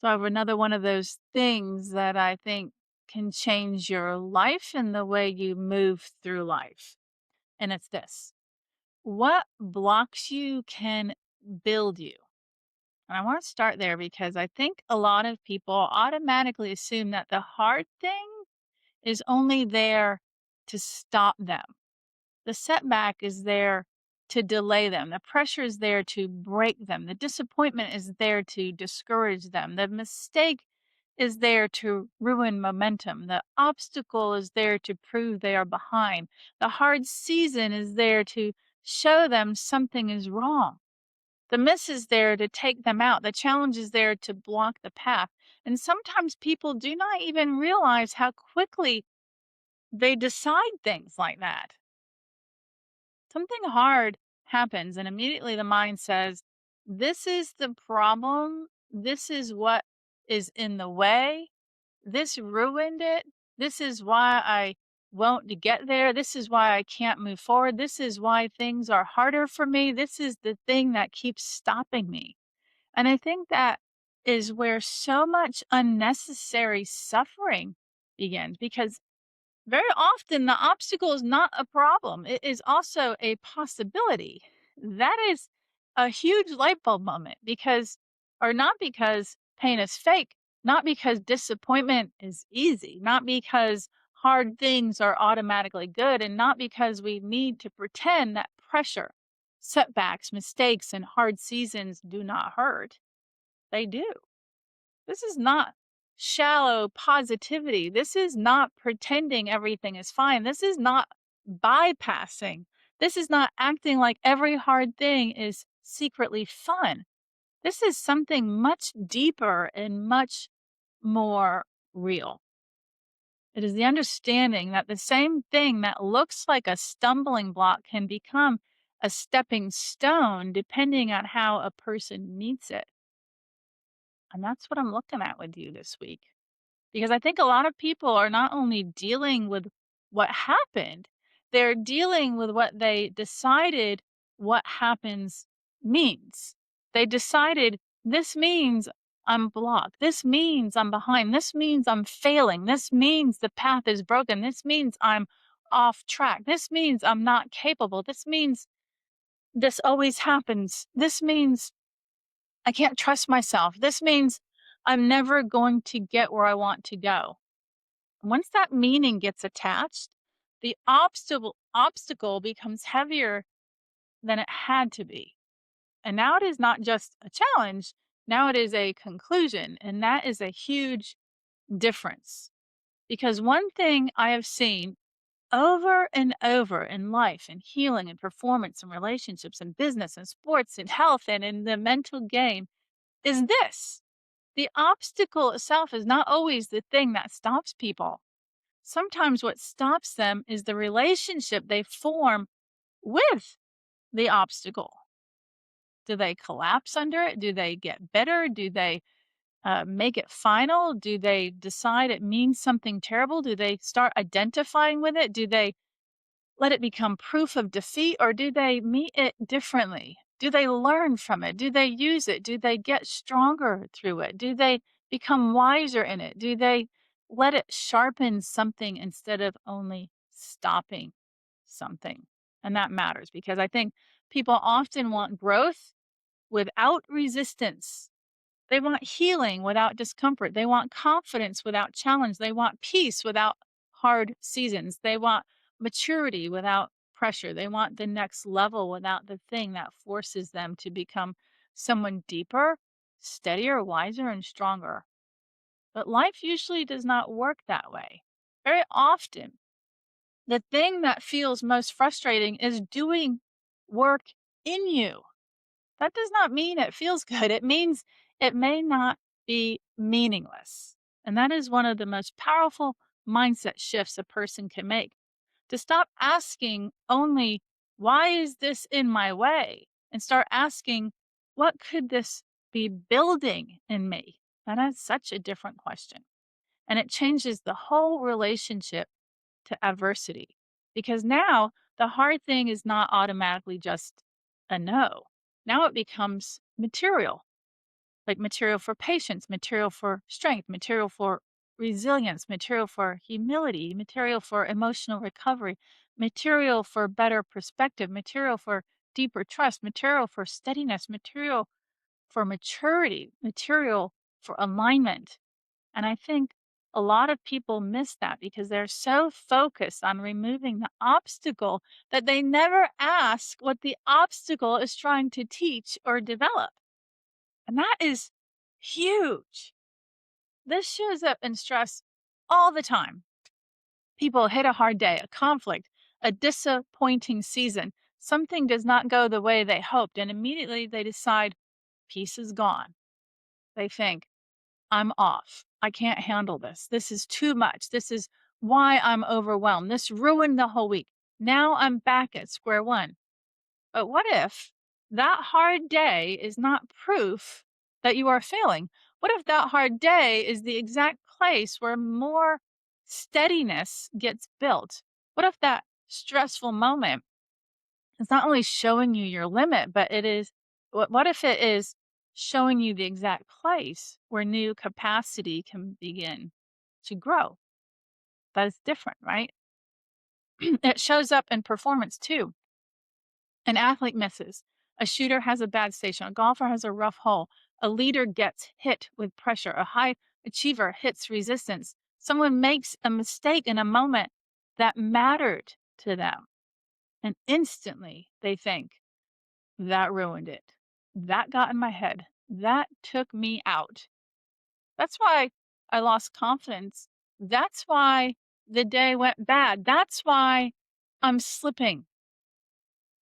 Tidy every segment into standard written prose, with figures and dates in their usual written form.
So I have another one of those things that I think can change your life and the way you move through life. And it's this: what blocks you can build you. And I want to start there because I think a lot of people automatically assume that the hard thing is only there to stop them. The setback is there to delay them. The pressure is there to break them. The disappointment is there to discourage them. The mistake is there to ruin momentum. The obstacle is there to prove they are behind. The hard season is there to show them something is wrong. The miss is there to take them out. The challenge is there to block the path. And sometimes people do not even realize how quickly they decide things like that. Something hard happens, and immediately the mind says, "This is the problem. This is what is in the way. This ruined it. This is why I won't get there. This is why I can't move forward. This is why things are harder for me. This is the thing that keeps stopping me." And I think that is where so much unnecessary suffering begins because very often, the obstacle is not a problem. It is also a possibility. That is a huge light bulb moment because, or not because pain is fake, not because disappointment is easy, not because hard things are automatically good, and not because we need to pretend that pressure, setbacks, mistakes, and hard seasons do not hurt. They do. This is not shallow positivity. This is not pretending everything is fine. This is not bypassing. This is not acting like every hard thing is secretly fun. This is something much deeper and much more real. It is the understanding that the same thing that looks like a stumbling block can become a stepping stone depending on how a person meets it. And that's what I'm looking at with you this week. Because I think a lot of people are not only dealing with what happened, they're dealing with what they decided what happens means. They decided this means I'm blocked. This means I'm behind. This means I'm failing. This means the path is broken. This means I'm off track. This means I'm not capable. This means this always happens. This means I can't trust myself. This means I'm never going to get where I want to go. Once that meaning gets attached, the obstacle becomes heavier than it had to be. And now it is not just a challenge, now it is a conclusion. And that is a huge difference. Because one thing I have seen over and over in life and healing and performance and relationships and business and sports and health and in the mental game is this: the obstacle itself is not always the thing that stops people. Sometimes what stops them is the relationship they form with the obstacle. Do they collapse under it? Do they get better? Do they make it final? Do they decide it means something terrible? Do they start identifying with it? Do they let it become proof of defeat, or do they meet it differently? Do they learn from it? Do they use it? Do they get stronger through it? Do they become wiser in it? Do they let it sharpen something instead of only stopping something? And that matters because I think people often want growth without resistance. They want healing without discomfort. They want confidence without challenge. They want peace without hard seasons. They want maturity without pressure. They want the next level without the thing that forces them to become someone deeper, steadier, wiser, and stronger. But life usually does not work that way. Very often, the thing that feels most frustrating is doing work in you. That does not mean it feels good. It means it may not be meaningless. And that is one of the most powerful mindset shifts a person can make. To stop asking only, why is this in my way? And start asking, what could this be building in me? That is such a different question. And it changes the whole relationship to adversity because now the hard thing is not automatically just a no. Now it becomes material. like material for patience, material for strength, material for resilience, material for humility, material for emotional recovery, material for better perspective, material for deeper trust, material for steadiness, material for maturity, material for alignment. And I think a lot of people miss that because they're so focused on removing the obstacle that they never ask what the obstacle is trying to teach or develop. And that is huge. This shows up in stress all the time. People hit a hard day, a conflict, a disappointing season. Something does not go the way they hoped, and immediately they decide peace is gone. They think, I'm off. I can't handle this. This is too much. This is why I'm overwhelmed. This ruined the whole week. Now I'm back at square one. But what if that hard day is not proof that you are failing? What if that hard day is the exact place where more steadiness gets built? What if that stressful moment is not only showing you your limit, but it is, what if it is showing you the exact place where new capacity can begin to grow? That is different, right? It shows up in performance too. An athlete misses. A shooter has a bad station. A golfer has a rough hole. A leader gets hit with pressure. A high achiever hits resistance. Someone makes a mistake in a moment that mattered to them. And instantly they think, that ruined it. That got in my head. That took me out. That's why I lost confidence. That's why the day went bad. That's why I'm slipping.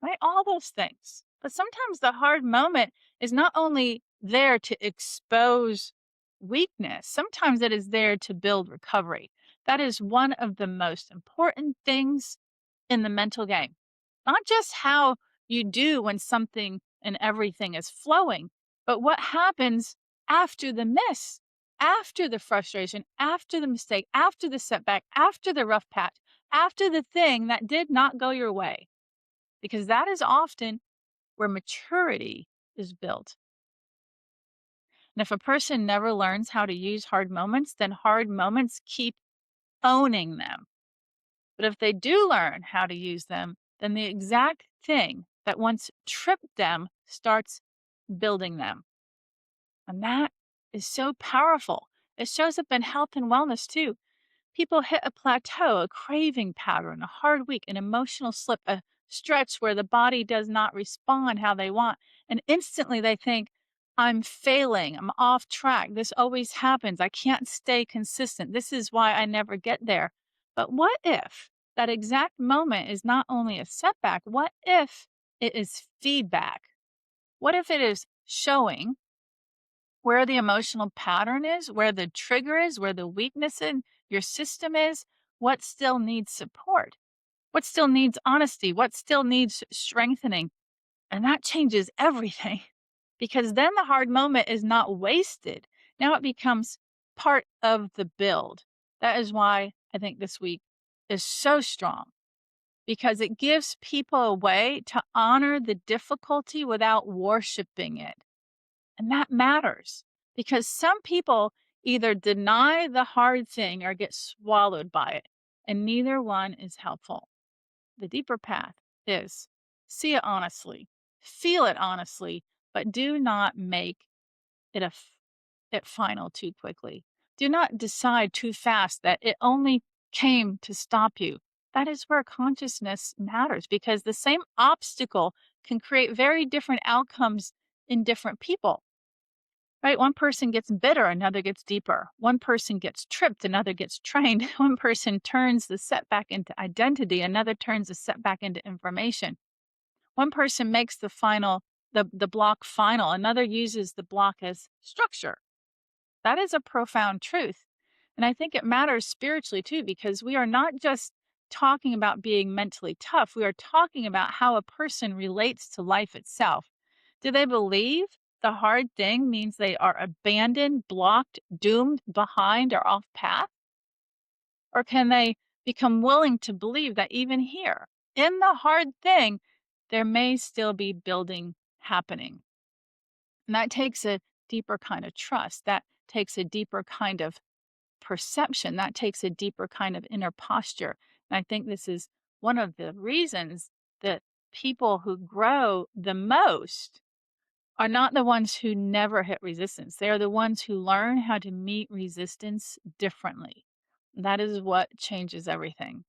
Right? All those things. But sometimes the hard moment is not only there to expose weakness, sometimes it is there to build recovery. That is one of the most important things in the mental game. Not just how you do when something and everything is flowing, but what happens after the miss, after the frustration, after the mistake, after the setback, after the rough patch, after the thing that did not go your way, because that is often where maturity is built. And if a person never learns how to use hard moments, then hard moments keep owning them. But if they do learn how to use them, then the exact thing that once tripped them starts building them. And that is so powerful. It shows up in health and wellness too. People hit a plateau, a craving pattern, a hard week, an emotional slip, a stretch where the body does not respond how they want. And instantly they think, I'm failing. I'm off track. This always happens. I can't stay consistent. This is why I never get there. But what if that exact moment is not only a setback? What if it is feedback? What if it is showing where the emotional pattern is, where the trigger is, where the weakness in your system is, what still needs support, what still needs honesty, what still needs strengthening. And that changes everything because then the hard moment is not wasted. Now it becomes part of the build. That is why I think this week is so strong because it gives people a way to honor the difficulty without worshiping it. And that matters because some people either deny the hard thing or get swallowed by it, and neither one is helpful. The deeper path is see it honestly, feel it honestly, but do not make it it final too quickly. Do not decide too fast that it only came to stop you. That is where consciousness matters because the same obstacle can create very different outcomes in different people. Right? One person gets bitter, another gets deeper. One person gets tripped, another gets trained. One person turns the setback into identity, another turns the setback into information. One person makes the block final, another uses the block as structure. That is a profound truth. And I think it matters spiritually too, because we are not just talking about being mentally tough. We are talking about how a person relates to life itself. Do they believe the hard thing means they are abandoned, blocked, doomed, behind, or off path? Or can they become willing to believe that even here, in the hard thing, there may still be building happening? And that takes a deeper kind of trust. That takes a deeper kind of perception. That takes a deeper kind of inner posture. And I think this is one of the reasons that people who grow the most are not the ones who never hit resistance. They are the ones who learn how to meet resistance differently. That is what changes everything.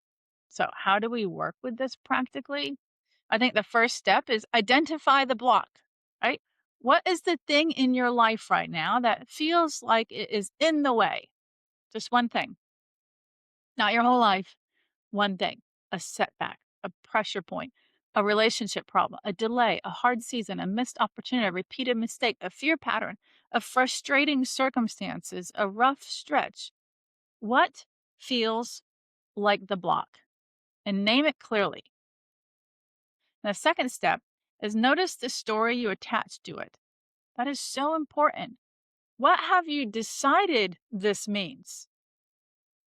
So, how do we work with this practically? I think the first step is identify the block, right? What is the thing in your life right now that feels like it is in the way? Just one thing, not your whole life, one thing, a setback, a pressure point, a relationship problem, a delay, a hard season, a missed opportunity, a repeated mistake, a fear pattern, a frustrating circumstances, a rough stretch. What feels like the block? And name it clearly. The second step is notice the story you attach to it. That is so important. What have you decided this means?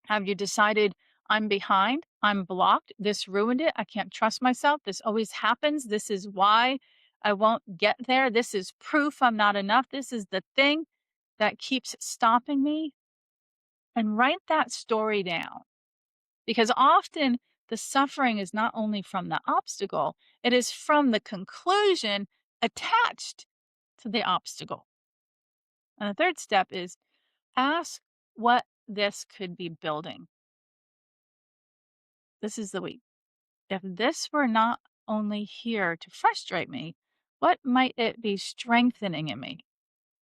Have you decided I'm behind? I'm blocked. This ruined it. I can't trust myself. This always happens. This is why I won't get there. This is proof I'm not enough. This is the thing that keeps stopping me. And write that story down because often the suffering is not only from the obstacle, it is from the conclusion attached to the obstacle. And the third step is ask what this could be building. This is the week. If this were not only here to frustrate me, what might it be strengthening in me?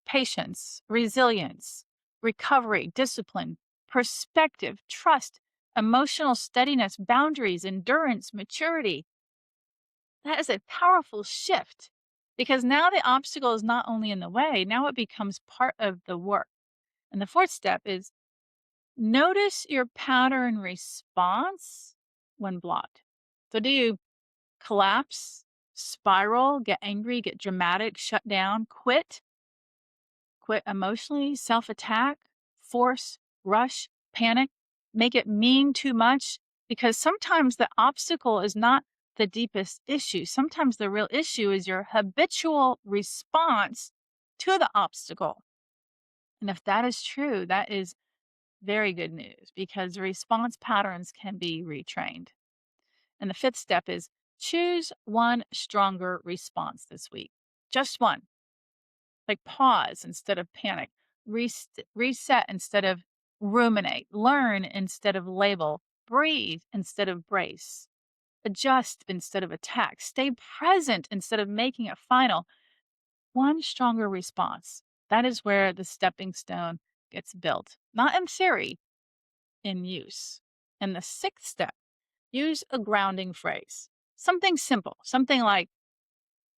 Patience, resilience, recovery, discipline, perspective, trust, emotional steadiness, boundaries, endurance, maturity. That is a powerful shift because now the obstacle is not only in the way, now it becomes part of the work. And the fourth step is notice your pattern response when blocked. So, do you collapse, spiral, get angry, get dramatic, shut down, quit emotionally, self attack, force, rush, panic, make it mean too much? Because sometimes the obstacle is not the deepest issue. Sometimes the real issue is your habitual response to the obstacle. And if that is true, that is very good news because response patterns can be retrained. And the fifth step is choose one stronger response this week. Just one. Like pause instead of panic, reset instead of ruminate, learn instead of label, breathe instead of brace, adjust instead of attack, stay present instead of making it final. One stronger response. That is where the stepping stone gets built, not in theory, in use. And the sixth step, use a grounding phrase. Something simple, something like,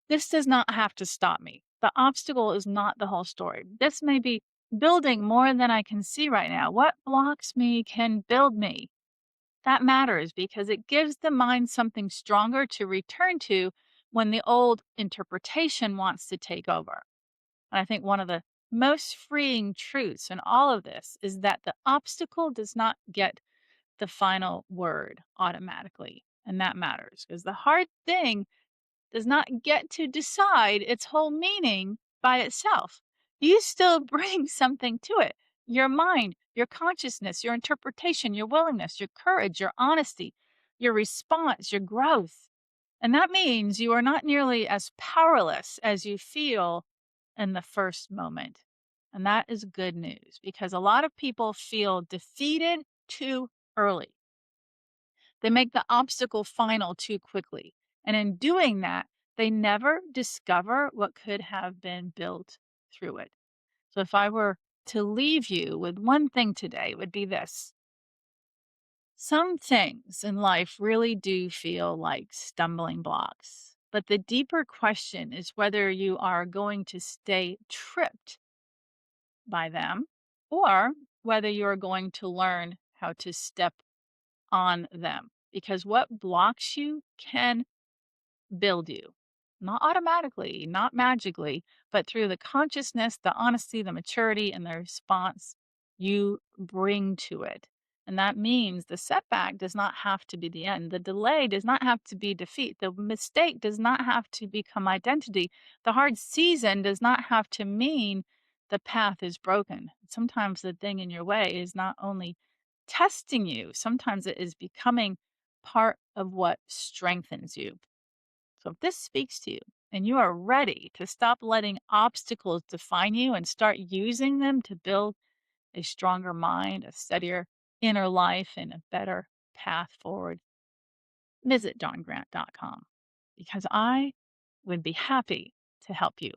this does not have to stop me. The obstacle is not the whole story. This may be building more than I can see right now. What blocks me can build me. That matters because it gives the mind something stronger to return to when the old interpretation wants to take over. And I think one of the most freeing truths in all of this is that the obstacle does not get the final word automatically. And that matters because the hard thing does not get to decide its whole meaning by itself. You still bring something to it: your mind, your consciousness, your interpretation, your willingness, your courage, your honesty, your response, your growth. And that means you are not nearly as powerless as you feel in the first moment. And that is good news because a lot of people feel defeated too early. They make the obstacle final too quickly. And in doing that, they never discover what could have been built through it. So if I were to leave you with one thing today, it would be this. Some things in life really do feel like stumbling blocks. But the deeper question is whether you are going to stay tripped by them or whether you are going to learn how to step on them. Because what blocks you can build you. Not automatically, not magically, but through the consciousness, the honesty, the maturity, and the response you bring to it. And that means the setback does not have to be the end. The delay does not have to be defeat. The mistake does not have to become identity. The hard season does not have to mean the path is broken. Sometimes the thing in your way is not only testing you, sometimes it is becoming part of what strengthens you. So if this speaks to you and you are ready to stop letting obstacles define you and start using them to build a stronger mind, a steadier inner life, and a better path forward, visit dawngrant.com because I would be happy to help you.